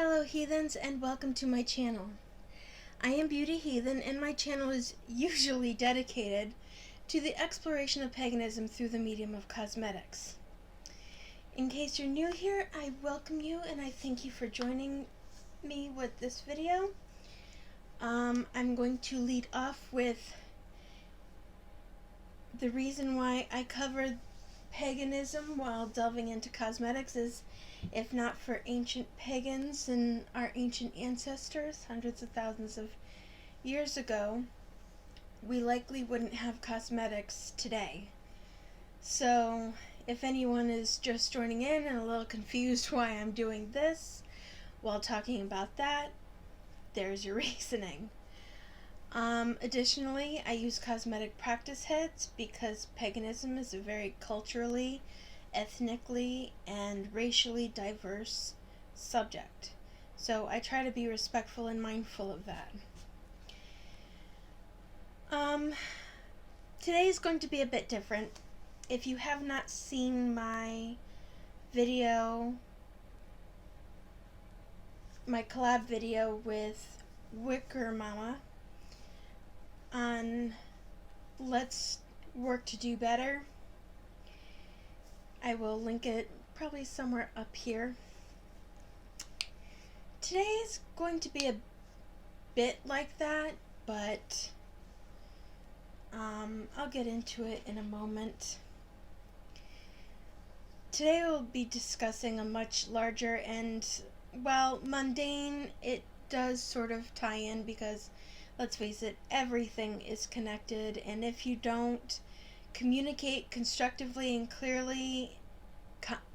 Hello heathens, and welcome to my channel. I am Beauty Heathen, and my channel is usually dedicated to the exploration of paganism through the medium of cosmetics. In case you're new here, I welcome you and I thank you for joining me with this video. I'm going to lead off with the reason why I covered paganism while delving into cosmetics is, if not for ancient pagans and our ancient ancestors hundreds of thousands of years ago, we likely wouldn't have cosmetics today. So if anyone is just joining in and a little confused why I'm doing this while talking about that, there's your reasoning. Additionally, I use cosmetic practice heads because paganism is a very culturally, ethnically, and racially diverse subject. So I try to be respectful and mindful of that. Today is going to be a bit different. If you have not seen my video, my collab video with Wicker Mama on Let's Work to Do Better, I will link it probably somewhere up here. Today's going to be a bit like that, but I'll get into it in a moment. Today we'll be discussing a much larger and, while mundane, it does sort of tie in because, let's face it, everything is connected, and if you don't communicate constructively and clearly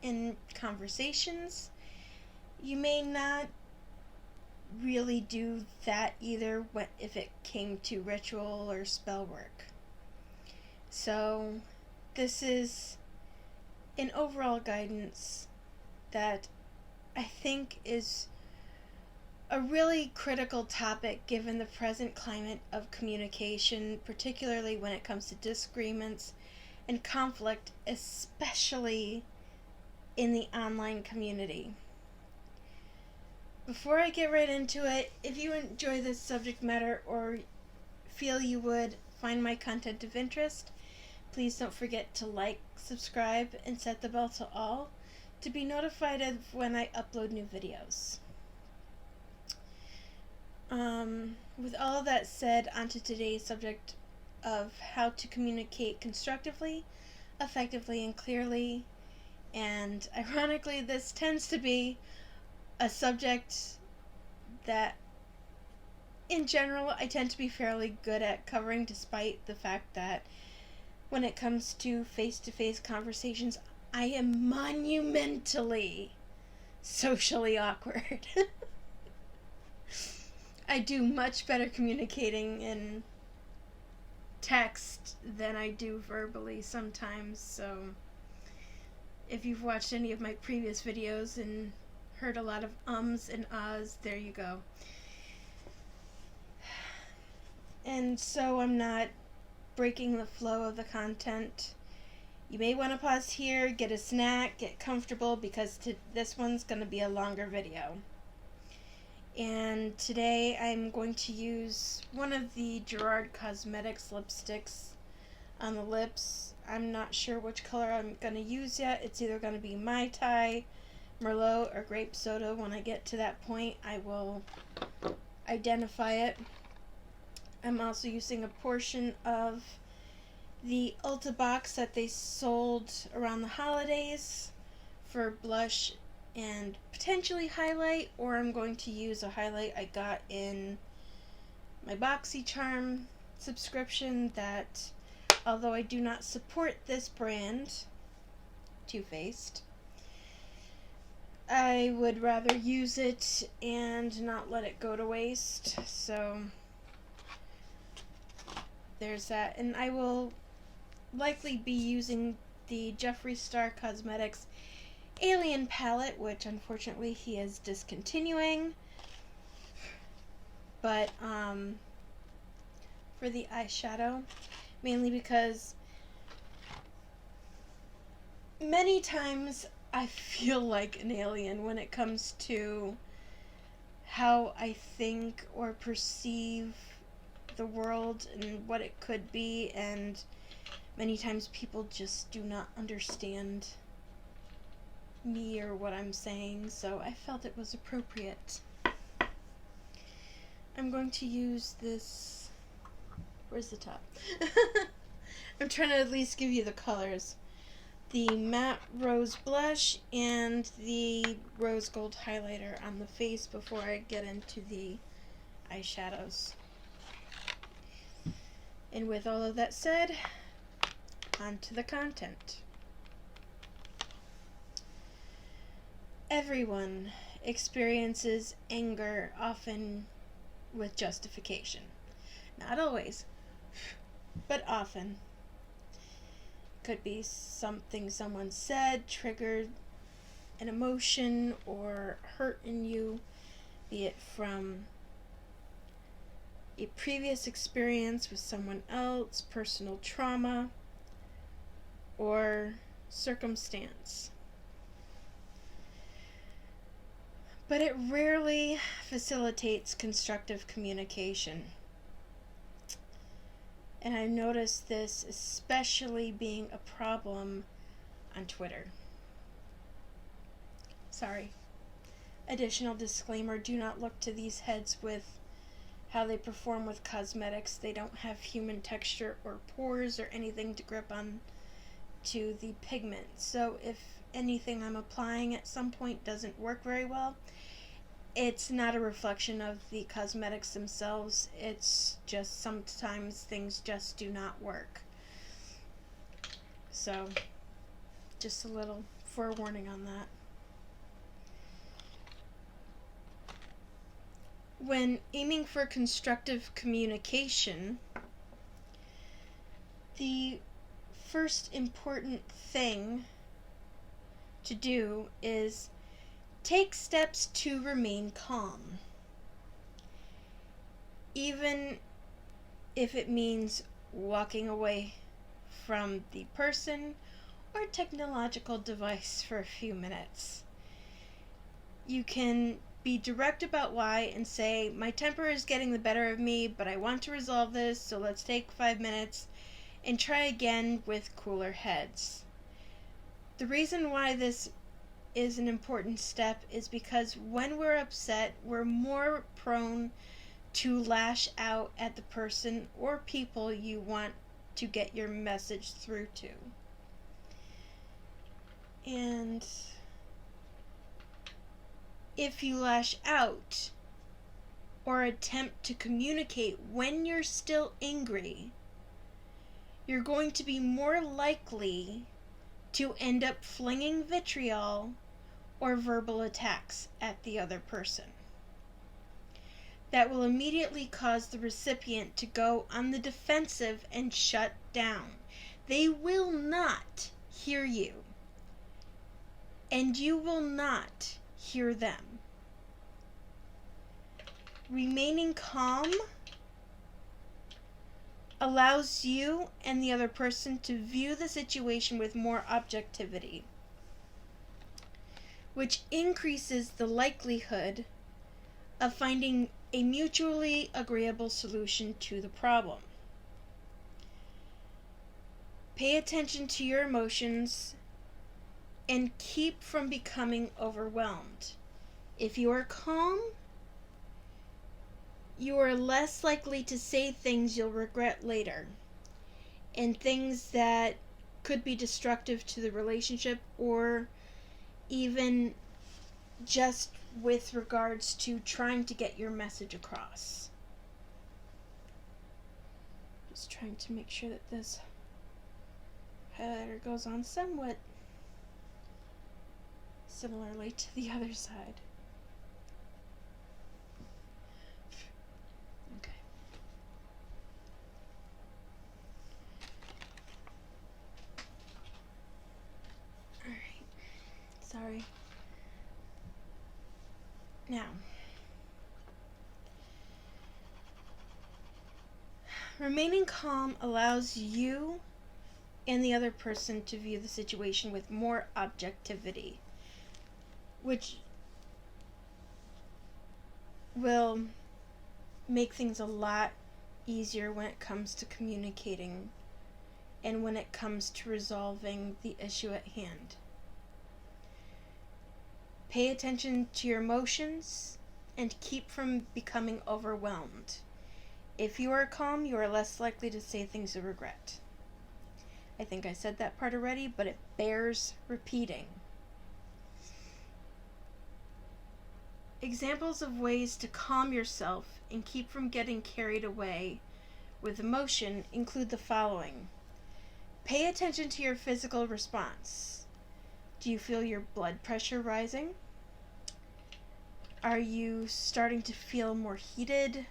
in conversations, you may not really do that either if it came to ritual or spell work. So this is an overall guidance that I think is a really critical topic given the present climate of communication, particularly when it comes to disagreements and conflict, especially in the online community. Before I get right into it, if you enjoy this subject matter or feel you would find my content of interest, please don't forget to like, subscribe, and set the bell to all to be notified of when I upload new videos. With all of that said, onto today's subject of how to communicate constructively, effectively, and clearly. And ironically, this tends to be a subject that, in general, I tend to be fairly good at covering, despite the fact that when it comes to face-to-face conversations, I am monumentally socially awkward. I do much better communicating in text than I do verbally sometimes, so if you've watched any of my previous videos and heard a lot of ums and ahs, there you go. And so I'm not breaking the flow of the content. You may want to pause here, get a snack, get comfortable, because this one's going to be a longer video. And today I'm going to use one of the Gerard Cosmetics lipsticks on the lips. I'm not sure which color I'm going to use yet. It's either going to be Mai Tai, Merlot, or Grape Soda. When I get to that point, I will identify it. I'm also using a portion of the Ulta box that they sold around the holidays for blush and potentially highlight, or I'm going to use a highlight I got in my BoxyCharm subscription that, although I do not support this brand, Too Faced, I would rather use it and not let it go to waste. So there's that. And I will likely be using the Jeffree Star Cosmetics Alien palette, which unfortunately he is discontinuing, but for the eyeshadow, mainly because many times I feel like an alien when it comes to how I think or perceive the world and what it could be, and many times people just do not understand me or what I'm saying, so I felt it was appropriate. I'm going to use this. Where's the top? I'm trying to at least give you the colors. The matte rose blush and the rose gold highlighter on the face before I get into the eyeshadows. And with all of that said, on to the content. Everyone experiences anger, often with justification. Not always, but often. Could be something someone said triggered an emotion or hurt in you, be it from a previous experience with someone else, personal trauma, or circumstance. But it rarely facilitates constructive communication. And I've noticed this especially being a problem on Twitter. Sorry. Additional disclaimer, do not look to these heads with how they perform with cosmetics. They don't have human texture or pores or anything to grip on to the pigment. So if anything I'm applying at some point doesn't work very well, it's not a reflection of the cosmetics themselves. It's just sometimes things just do not work. So, just a little forewarning on that. When aiming for constructive communication, the first important thing to do is take steps to remain calm, even if it means walking away from the person or technological device for a few minutes. You can be direct about why and say, my temper is getting the better of me, but I want to resolve this, so let's take 5 minutes and try again with cooler heads. The reason why this is an important step is because when we're upset, we're more prone to lash out at the person or people you want to get your message through to. And if you lash out or attempt to communicate when you're still angry, you're going to be more likely to end up flinging vitriol or verbal attacks at the other person. That will immediately cause the recipient to go on the defensive and shut down. They will not hear you, and you will not hear them. Remaining calm allows you and the other person to view the situation with more objectivity, which increases the likelihood of finding a mutually agreeable solution to the problem. Pay attention to your emotions and keep from becoming overwhelmed. If you are calm, you are less likely to say things you'll regret later, and things that could be destructive to the relationship, or even just with regards to trying to get your message across. Just trying to make sure that this highlighter goes on somewhat similarly to the other side. Okay. Alright. Sorry. Now, remaining calm allows you and the other person to view the situation with more objectivity, which will make things a lot easier when it comes to communicating and when it comes to resolving the issue at hand. Pay attention to your emotions and keep from becoming overwhelmed. If you are calm, you are less likely to say things you regret. I think I said that part already, but it bears repeating. Examples of ways to calm yourself and keep from getting carried away with emotion include the following. Pay attention to your physical response. Do you feel your blood pressure rising? Are you starting to feel more heated?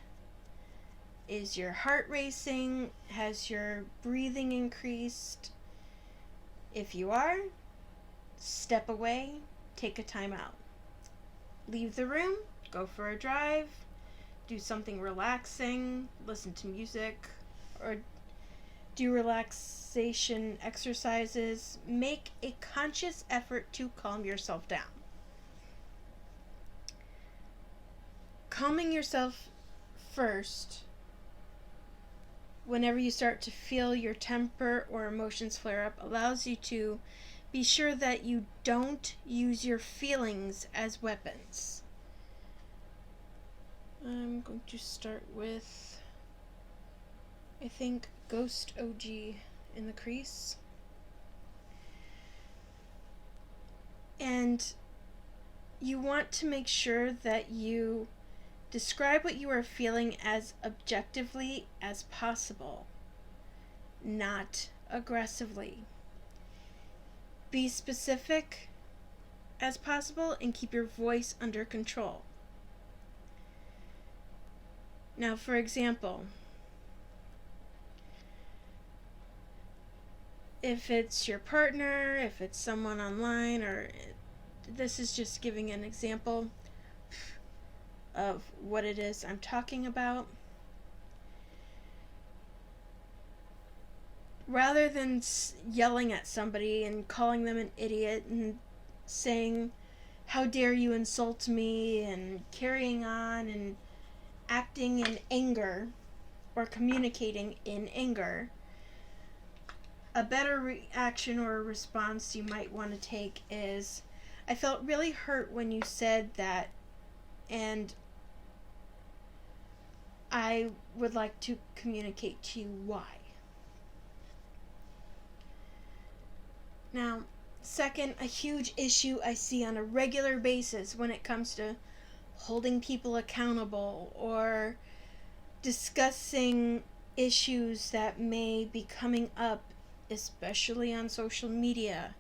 Is your heart racing? Has your breathing increased? If you are, step away, take a time out. Leave the room, go for a drive, do something relaxing, listen to music, or do relaxation exercises. Make a conscious effort to calm yourself down. Calming yourself first whenever you start to feel your temper or emotions flare up allows you to be sure that you don't use your feelings as weapons. I'm going to start with, I think, Ghost OG in the crease. And you want to make sure that you describe what you are feeling as objectively as possible, not aggressively. Be specific as possible and keep your voice under control. Now, for example, if it's your partner, if it's someone online, or this is just giving an example of what it is I'm talking about. Rather than yelling at somebody and calling them an idiot and saying, "How dare you insult me," and carrying on and acting in anger or communicating in anger, a better reaction or response you might want to take is, "I felt really hurt when you said that, and I would like to communicate to you why." Now, second, a huge issue I see on a regular basis when it comes to holding people accountable or discussing issues that may be coming up, especially on social media,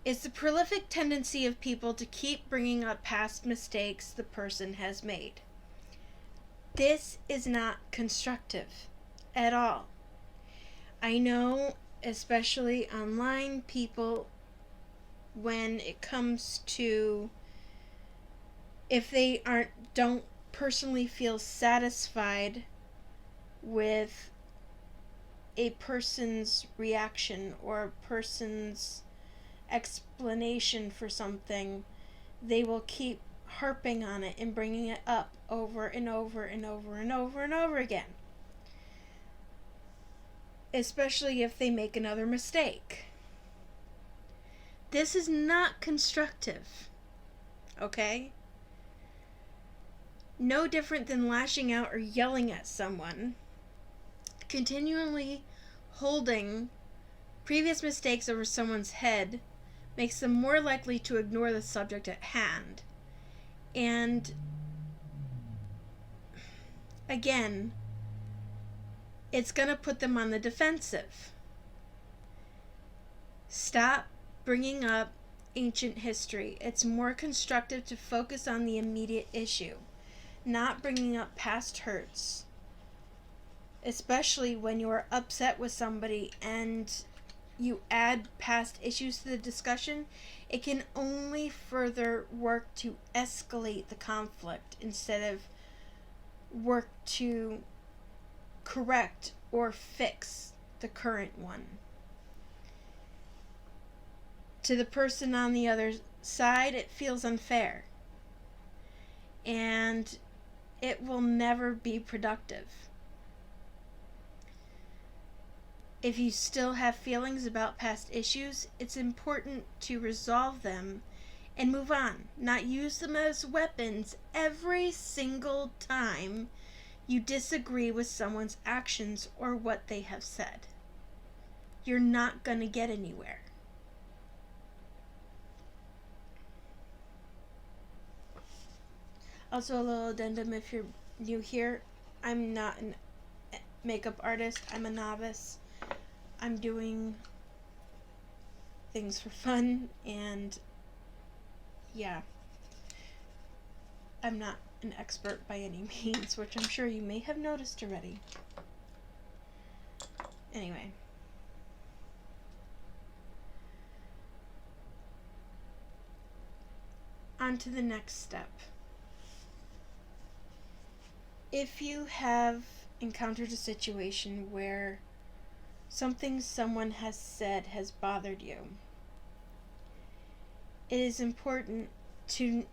is the prolific tendency of people to keep bringing up past mistakes the person has made. This is not constructive at all. I know, especially online, people, when it comes to, if they don't personally feel satisfied with a person's reaction or a person's explanation for something, they will keep harping on it and bringing it up over and over and over and over and over again. Especially if they make another mistake. This is not constructive. Okay? No different than lashing out or yelling at someone. Continually holding previous mistakes over someone's head makes them more likely to ignore the subject at hand. And again, it's going to put them on the defensive. Stop bringing up ancient history. It's more constructive to focus on the immediate issue, not bringing up past hurts. Especially when you're upset with somebody and you add past issues to the discussion, it can only further work to escalate the conflict instead of work to correct or fix the current one. To the person on the other side, it feels unfair. And and it will never be productive. If you still have feelings about past issues, it's important to resolve them and move on, not use them as weapons every single time you disagree with someone's actions or what they have said. You're not going to get anywhere. Also, a little addendum if you're new here, I'm not a makeup artist, I'm a novice. I'm doing things for fun, and yeah, I'm not an expert by any means, which I'm sure you may have noticed already. Anyway. On to the next step. If you have encountered a situation where something someone has said has bothered you, it is important to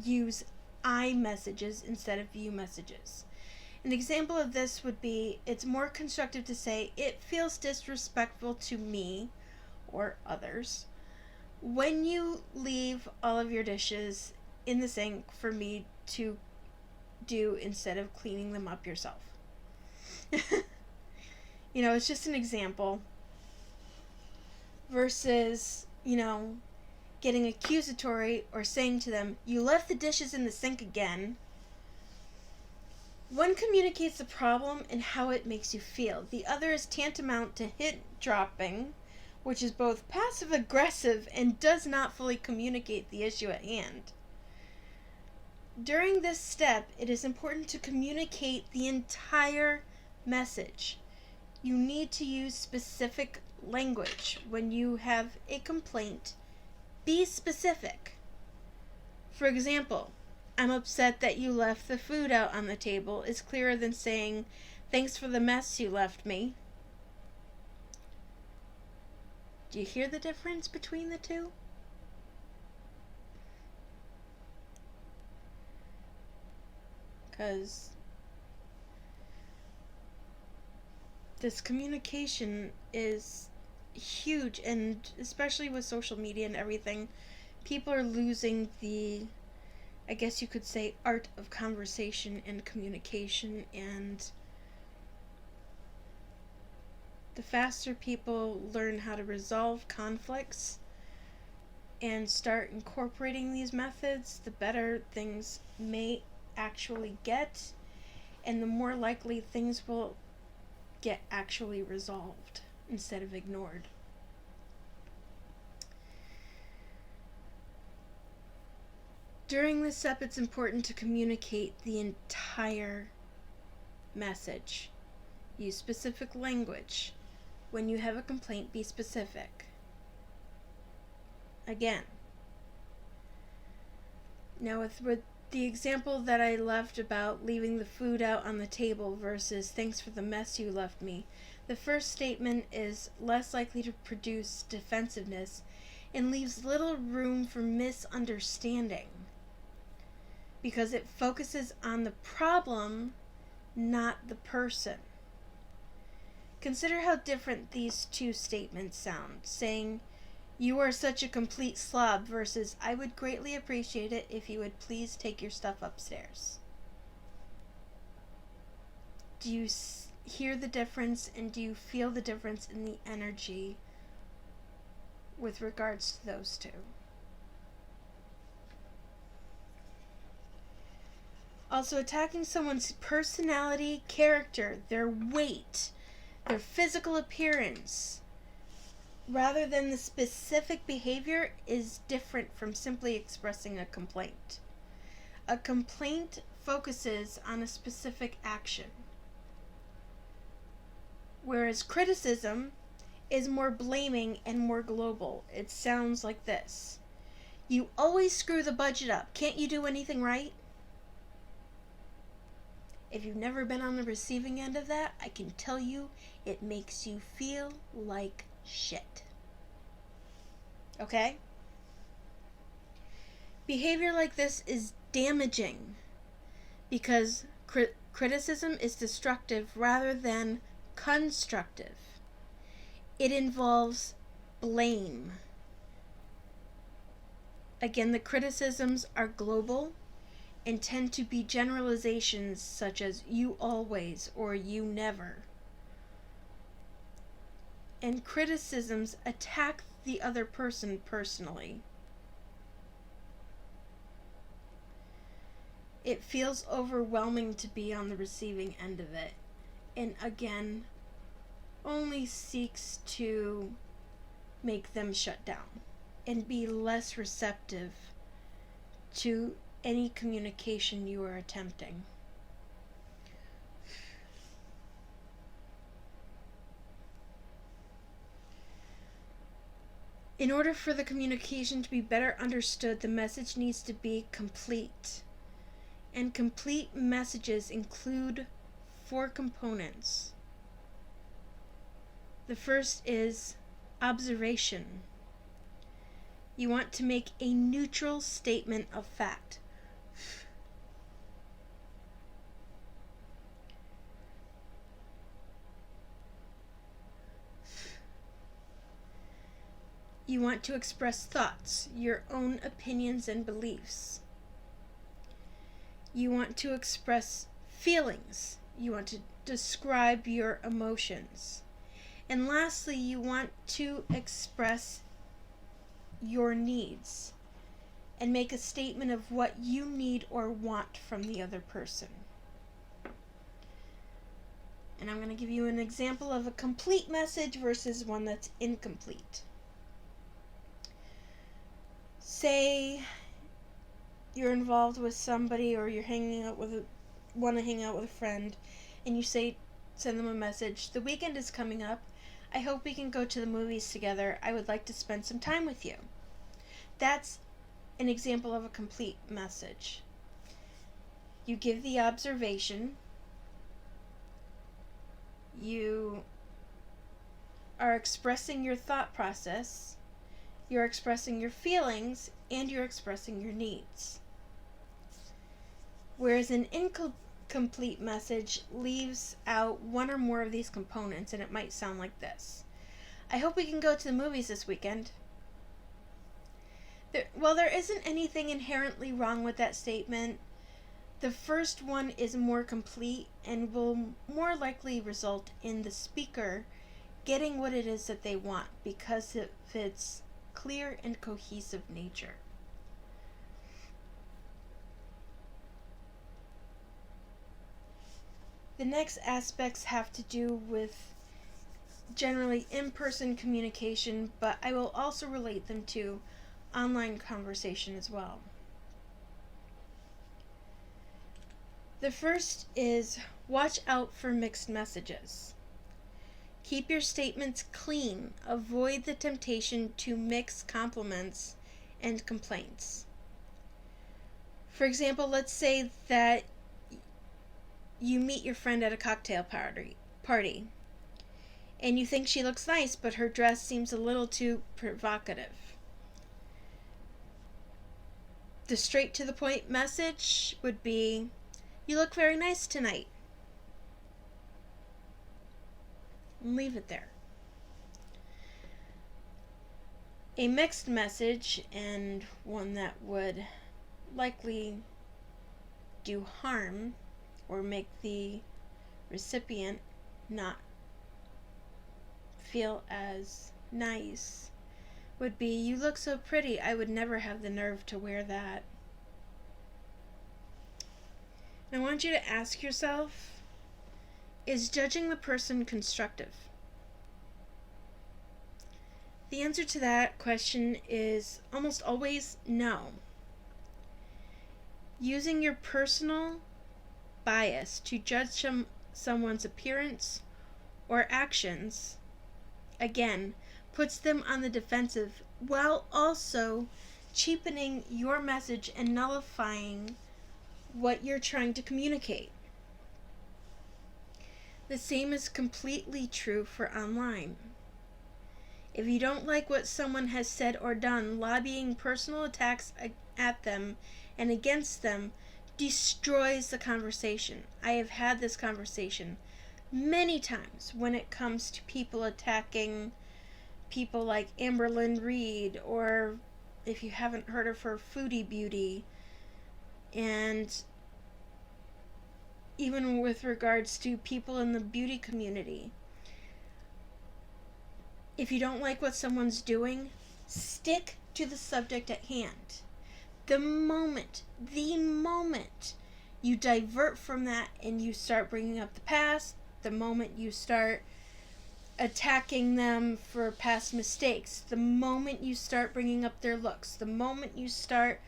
use I messages instead of you messages. An example of this would be, it's more constructive to say, it feels disrespectful to me or others when you leave all of your dishes in the sink for me to do instead of cleaning them up yourself. You know, it's just an example. Versus, getting accusatory or saying to them, you left the dishes in the sink again. One communicates the problem and how it makes you feel. The other is tantamount to hint dropping, which is both passive aggressive and does not fully communicate the issue at hand. During this step, it is important to communicate the entire message. You need to use specific language. When you have a complaint, be specific. For example, I'm upset that you left the food out on the table is clearer than saying, thanks for the mess you left me. Do you hear the difference between the two? Because this communication is huge, and especially with social media and everything, people are losing the, I guess you could say, art of conversation and communication, and the faster people learn how to resolve conflicts and start incorporating these methods, the better things may actually get, and the more likely things will get actually resolved instead of ignored. During this step, it's important to communicate the entire message. Use specific language. When you have a complaint, be specific. Again. Now with the example that I left about leaving the food out on the table versus thanks for the mess you left me, the first statement is less likely to produce defensiveness and leaves little room for misunderstanding because it focuses on the problem, not the person. Consider how different these two statements sound, saying, you are such a complete slob versus I would greatly appreciate it if you would please take your stuff upstairs. Do you hear the difference, and do you feel the difference in the energy with regards to those two? Also, attacking someone's personality, character, their weight, their physical appearance, rather than the specific behavior, is different from simply expressing a complaint. A complaint focuses on a specific action, whereas criticism is more blaming and more global. It sounds like this. You always screw the budget up. Can't you do anything right? If you've never been on the receiving end of that, I can tell you it makes you feel like shit. Okay? Behavior like this is damaging. because criticism is destructive rather than constructive. It involves blame. Again, the criticisms are global and tend to be generalizations such as "you always" or "you never." And criticisms attack the other person personally. It feels overwhelming to be on the receiving end of it, and again, only seeks to make them shut down and be less receptive to any communication you are attempting. In order for the communication to be better understood, the message needs to be complete. And complete messages include 4 components. The first is observation. You want to make a neutral statement of fact. You want to express thoughts, your own opinions and beliefs. You want to express feelings. You want to describe your emotions. And lastly, you want to express your needs and make a statement of what you need or want from the other person. And I'm going to give you an example of a complete message versus one that's incomplete. Say you're involved with somebody, or you're want to hang out with a friend, and you send them a message: "The weekend is coming up. I hope we can go to the movies together. I would like to spend some time with you." That's an example of a complete message. You give the observation. You are expressing your thought process. You're expressing your feelings, and you're expressing your needs. Whereas an incomplete message leaves out one or more of these components, and it might sound like this: "I hope we can go to the movies this weekend." While there isn't anything inherently wrong with that statement, the first one is more complete and will more likely result in the speaker getting what it is that they want because of its clear and cohesive nature. The next aspects have to do with generally in-person communication, but I will also relate them to online conversation as well. The first is watch out for mixed messages. Keep your statements clean. Avoid the temptation to mix compliments and complaints. For example, let's say that you meet your friend at a cocktail party, and you think she looks nice, but her dress seems a little too provocative. The straight to the point message would be: "You look very nice tonight." And leave it there. A mixed message, and one that would likely do harm or make the recipient not feel as nice, would be: "You look so pretty, I would never have the nerve to wear that." And I want you to ask yourself, is judging the person constructive? The answer to that question is almost always no. Using your personal bias to judge someone's appearance or actions, again, puts them on the defensive while also cheapening your message and nullifying what you're trying to communicate. The same is completely true for online. If you don't like what someone has said or done, lobbying personal attacks at them and against them destroys the conversation. I have had this conversation many times when it comes to people attacking people like Amberlynn Reed, or if you haven't heard of her, Foodie Beauty, and even with regards to people in the beauty community. If you don't like what someone's doing, stick to the subject at hand. The moment you divert from that and you start bringing up the past, the moment you start attacking them for past mistakes, the moment you start bringing up their looks, the moment you start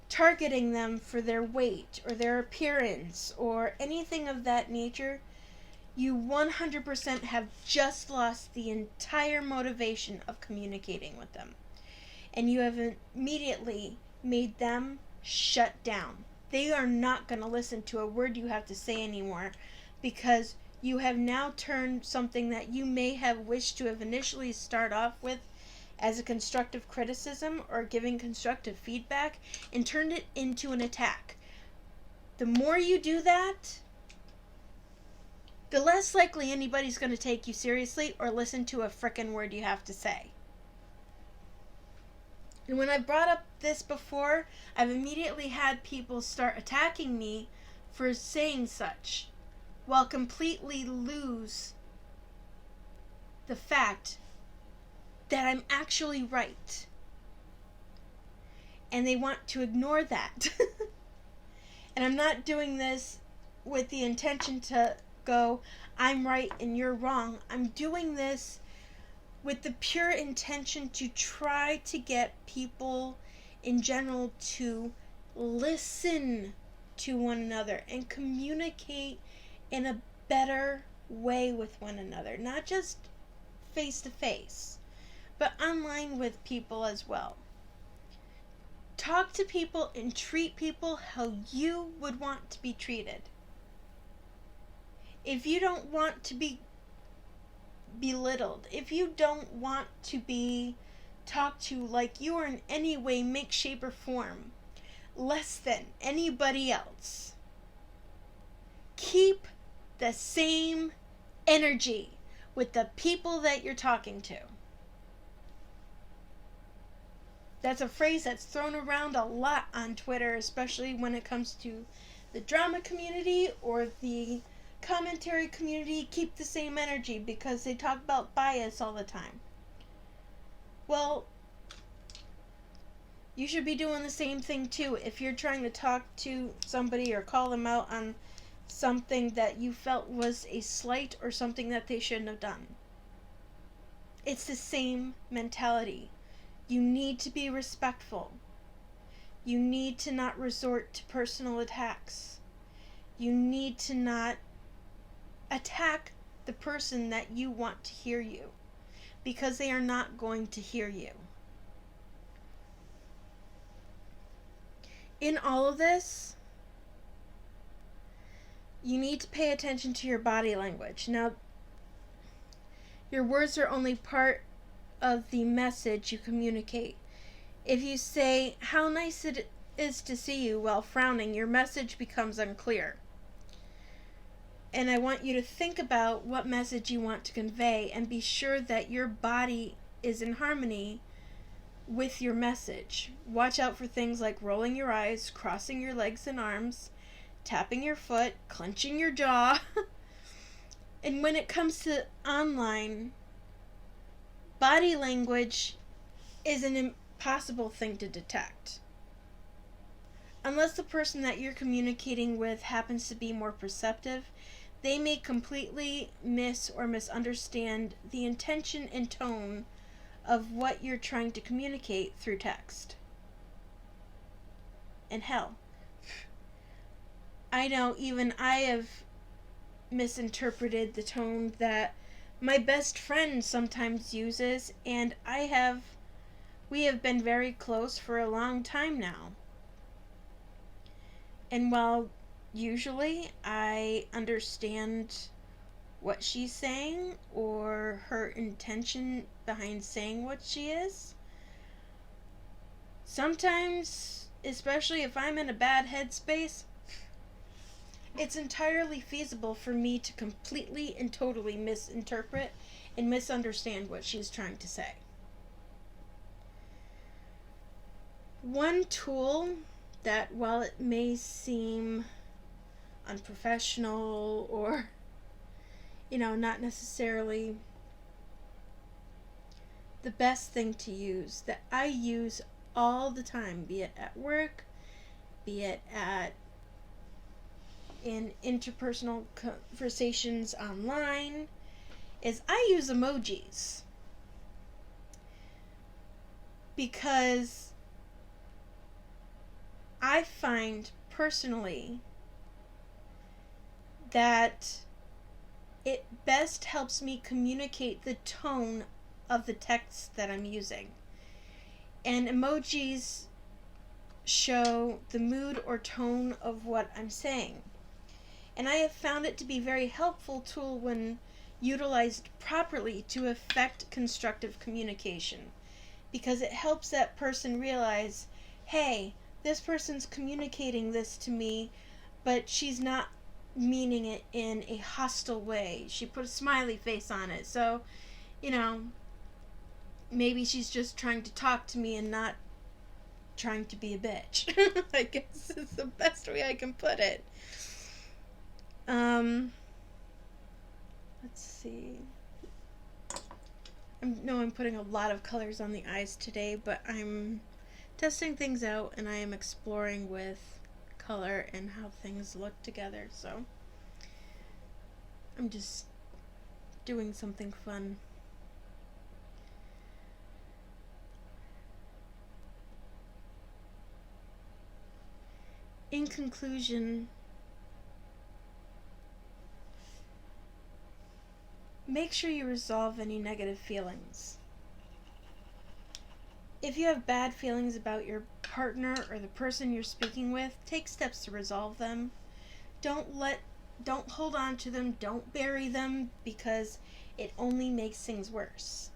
targeting them for their weight or their appearance or anything of that nature, you 100% have just lost the entire motivation of communicating with them. And you have immediately made them shut down. They are not going to listen to a word you have to say anymore, because you have now turned something that you may have wished to have initially start off with as a constructive criticism or giving constructive feedback and turned it into an attack. The more you do that, the less likely anybody's going to take you seriously or listen to a frickin' word you have to say. And when I brought up this before, I've immediately had people start attacking me for saying such, while completely lose the fact that I'm actually right. And they want to ignore that. And I'm not doing this with the intention to go, I'm right and you're wrong. I'm doing this with the pure intention to try to get people in general to listen to one another and communicate in a better way with one another. Not just face to face, but online with people as well. Talk to people and treat people how you would want to be treated. If you don't want to be belittled, if you don't want to be talked to like you are in any way, make, shape, or form less than anybody else, keep the same energy with the people that you're talking to. That's a phrase that's thrown around a lot on Twitter, especially when it comes to the drama community or the commentary community. Keep the same energy, because they talk about bias all the time. Well, you should be doing the same thing too if you're trying to talk to somebody or call them out on something that you felt was a slight or something that they shouldn't have done. It's the same mentality. You need to be respectful. You need to not resort to personal attacks. You need to not attack the person that you want to hear you, because they are not going to hear you. In all of this, you need to pay attention to your body language. Now, your words are only part of the message you communicate. If you say, "How nice it is to see you," while frowning, your message becomes unclear. And I want you to think about what message you want to convey and be sure that your body is in harmony with your message. Watch out for things like rolling your eyes, crossing your legs and arms, tapping your foot, clenching your jaw. And when it comes to online, body language is an impossible thing to detect. Unless the person that you're communicating with happens to be more perceptive, they may completely miss or misunderstand the intention and tone of what you're trying to communicate through text. And hell, I know even I have misinterpreted the tone that my best friend sometimes uses, and we have been very close for a long time now. And while usually I understand what she's saying or her intention behind saying what she is, sometimes, especially if I'm in a bad headspace, it's entirely feasible for me to completely and totally misinterpret and misunderstand what she's trying to say. One tool that, while it may seem unprofessional or, not necessarily the best thing to use, that I use all the time, be it at work, be it in interpersonal conversations online, is I use emojis. Because I find personally that it best helps me communicate the tone of the text that I'm using. And emojis show the mood or tone of what I'm saying. And I have found it to be a very helpful tool when utilized properly to effect constructive communication, because it helps that person realize, hey, this person's communicating this to me, but she's not meaning it in a hostile way. She put a smiley face on it, so, maybe she's just trying to talk to me and not trying to be a bitch. I guess is the best way I can put it. Let's see. I'm putting a lot of colors on the eyes today, but I'm testing things out and I am exploring with color and how things look together, so I'm just doing something fun. In conclusion, make sure you resolve any negative feelings. If you have bad feelings about your partner or the person you're speaking with, take steps to resolve them. Don't hold on to them, don't bury them, because it only makes things worse.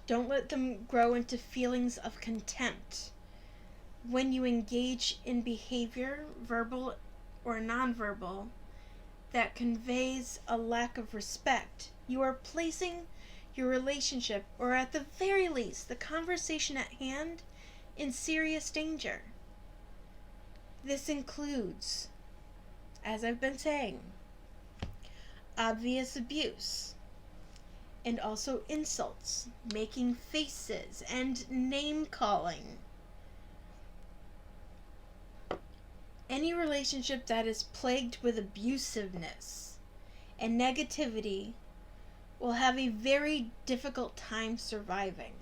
Don't let them grow into feelings of contempt. When you engage in behavior, verbal or nonverbal, that conveys a lack of respect, you are placing your relationship, or at the very least, the conversation at hand, in serious danger. This includes, as I've been saying, obvious abuse, and also insults, making faces, and name-calling. Any relationship that is plagued with abusiveness and negativity will have a very difficult time surviving.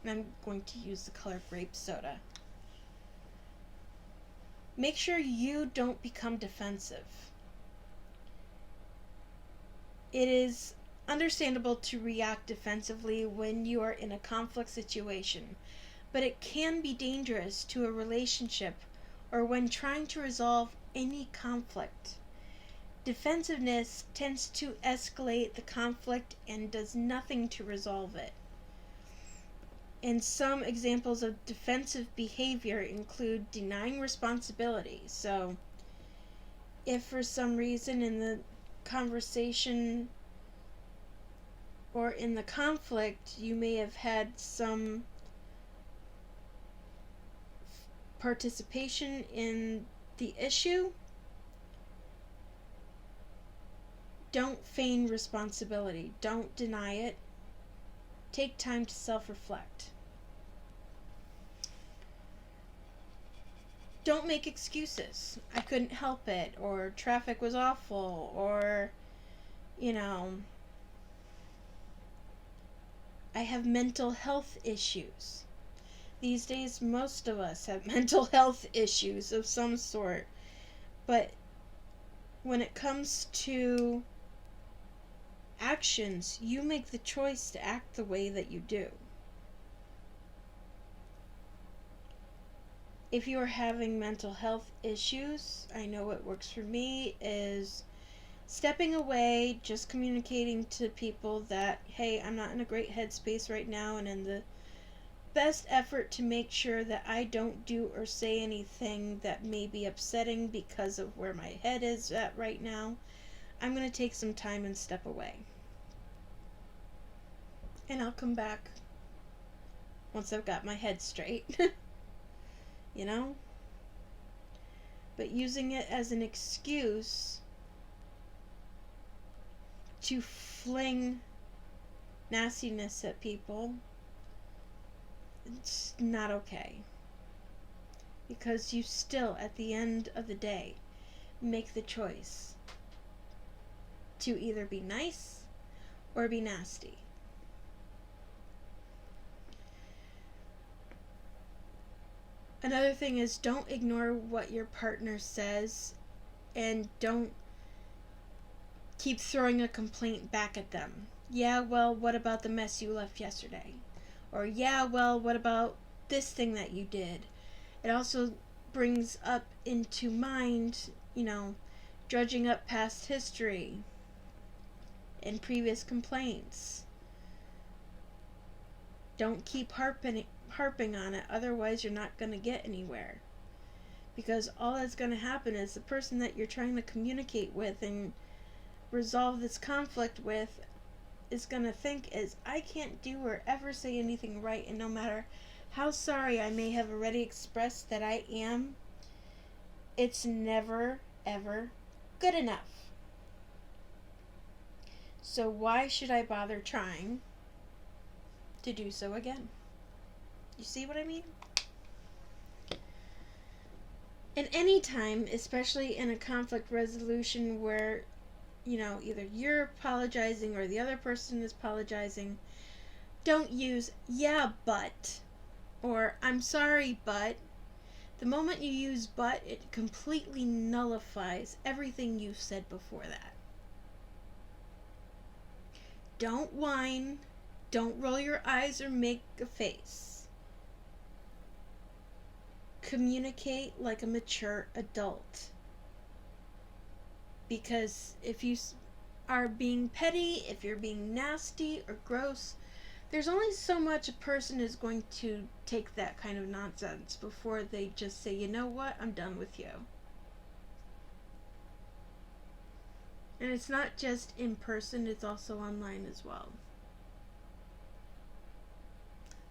And I'm going to use the color grape soda. Make sure you don't become defensive. It is understandable to react defensively when you are in a conflict situation, but it can be dangerous to a relationship or when trying to resolve any conflict. Defensiveness tends to escalate the conflict and does nothing to resolve it. And some examples of defensive behavior include denying responsibility. So, if for some reason in the conversation or in the conflict you may have had some participation in the issue, don't feign responsibility. Don't deny it. Take time to self-reflect. Don't make excuses. I couldn't help it, or traffic was awful, or, I have mental health issues. These days, most of us have mental health issues of some sort. But when it comes to actions, you make the choice to act the way that you do. If you are having mental health issues, I know what works for me is stepping away, just communicating to people that, hey, I'm not in a great headspace right now, and in the best effort to make sure that I don't do or say anything that may be upsetting because of where my head is at right now. I'm going to take some time and step away. And I'll come back once I've got my head straight. You know? But using it as an excuse to fling nastiness at people, it's not okay. Because you still, at the end of the day, make the choice to either be nice or be nasty. Another thing is, don't ignore what your partner says, and don't keep throwing a complaint back at them. Yeah, well, what about the mess you left yesterday? Or, yeah, well, what about this thing that you did? It also brings up into mind, dredging up past history and previous complaints. Don't keep harping on it, otherwise you're not going to get anywhere. Because all that's going to happen is the person that you're trying to communicate with and resolve this conflict with is going to think is, I can't do or ever say anything right, and no matter how sorry I may have already expressed that I am, it's never ever good enough. So why should I bother trying to do so again? You see what I mean? And any time, especially in a conflict resolution where, either you're apologizing or the other person is apologizing, don't use, yeah, but, or I'm sorry, but. The moment you use but, it completely nullifies everything you've said before that. Don't whine. Don't roll your eyes or make a face. Communicate like a mature adult. Because if you are being petty, if you're being nasty or gross, there's only so much a person is going to take that kind of nonsense before they just say, you know what, I'm done with you. And it's not just in person, it's also online as well.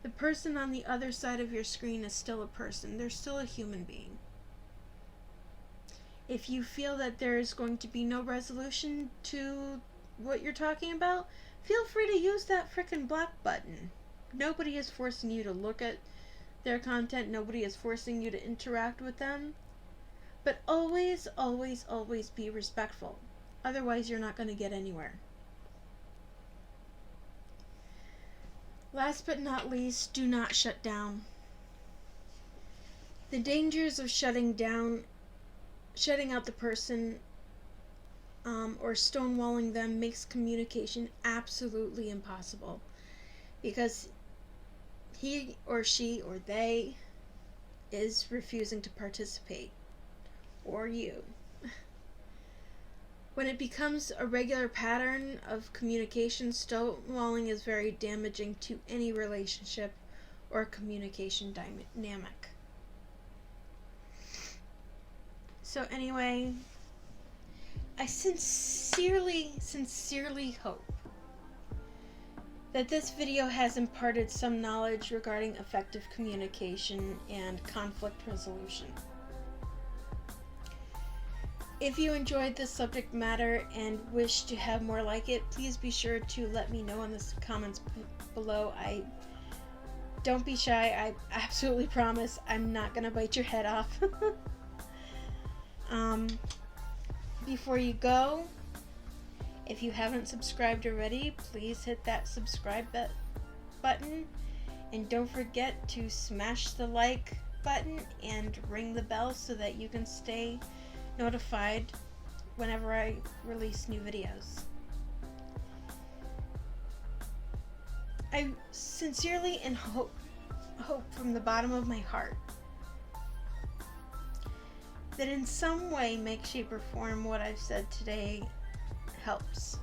The person on the other side of your screen is still a person. They're still a human being. If you feel that there is going to be no resolution to what you're talking about, feel free to use that frickin' block button. Nobody is forcing you to look at their content. Nobody is forcing you to interact with them. But always, always, always be respectful. Otherwise, you're not going to get anywhere. Last but not least, do not shut down. The dangers of shutting out the person or stonewalling them makes communication absolutely impossible, because he or she or they is refusing to participate, or you. When it becomes a regular pattern of communication, stonewalling is very damaging to any relationship or communication dynamic. So anyway, I sincerely hope that this video has imparted some knowledge regarding effective communication and conflict resolution. If you enjoyed this subject matter and wish to have more like it, please be sure to let me know in the comments below. Don't be shy. I absolutely promise I'm not going to bite your head off. Before you go, if you haven't subscribed already, please hit that subscribe button, and don't forget to smash the like button and ring the bell so that you can stay notified whenever I release new videos. I sincerely and hope from the bottom of my heart that in some way, make, shape, or form, what I've said today helps.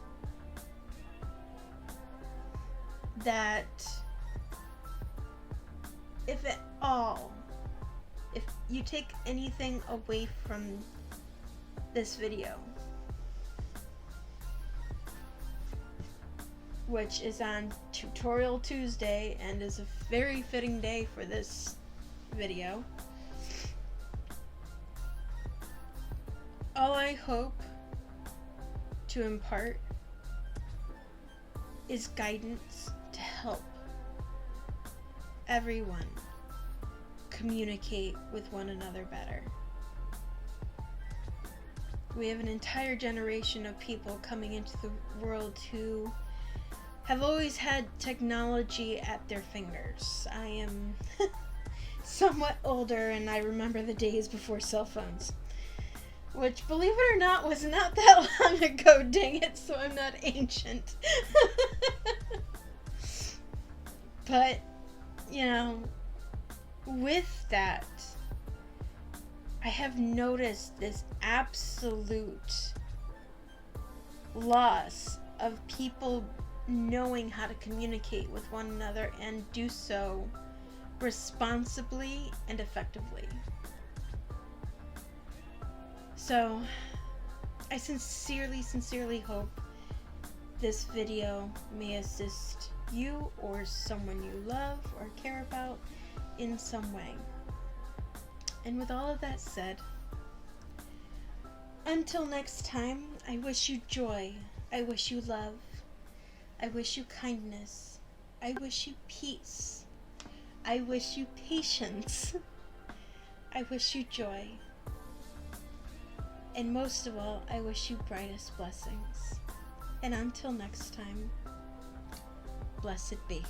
That if at all, if you take anything away from this video, which is on Tutorial Tuesday and is a very fitting day for this video, all I hope to impart is guidance to help everyone communicate with one another better. We have an entire generation of people coming into the world who have always had technology at their fingers. I am somewhat older and I remember the days before cell phones, which, believe it or not, was not that long ago, dang it, so I'm not ancient. But, you know, with that, I have noticed this absolute loss of people knowing how to communicate with one another and do so responsibly and effectively. So, I sincerely hope this video may assist you or someone you love or care about in some way. And with all of that said, until next time, I wish you joy, I wish you love, I wish you kindness, I wish you peace, I wish you patience, I wish you joy, and most of all, I wish you brightest blessings. And until next time, blessed be.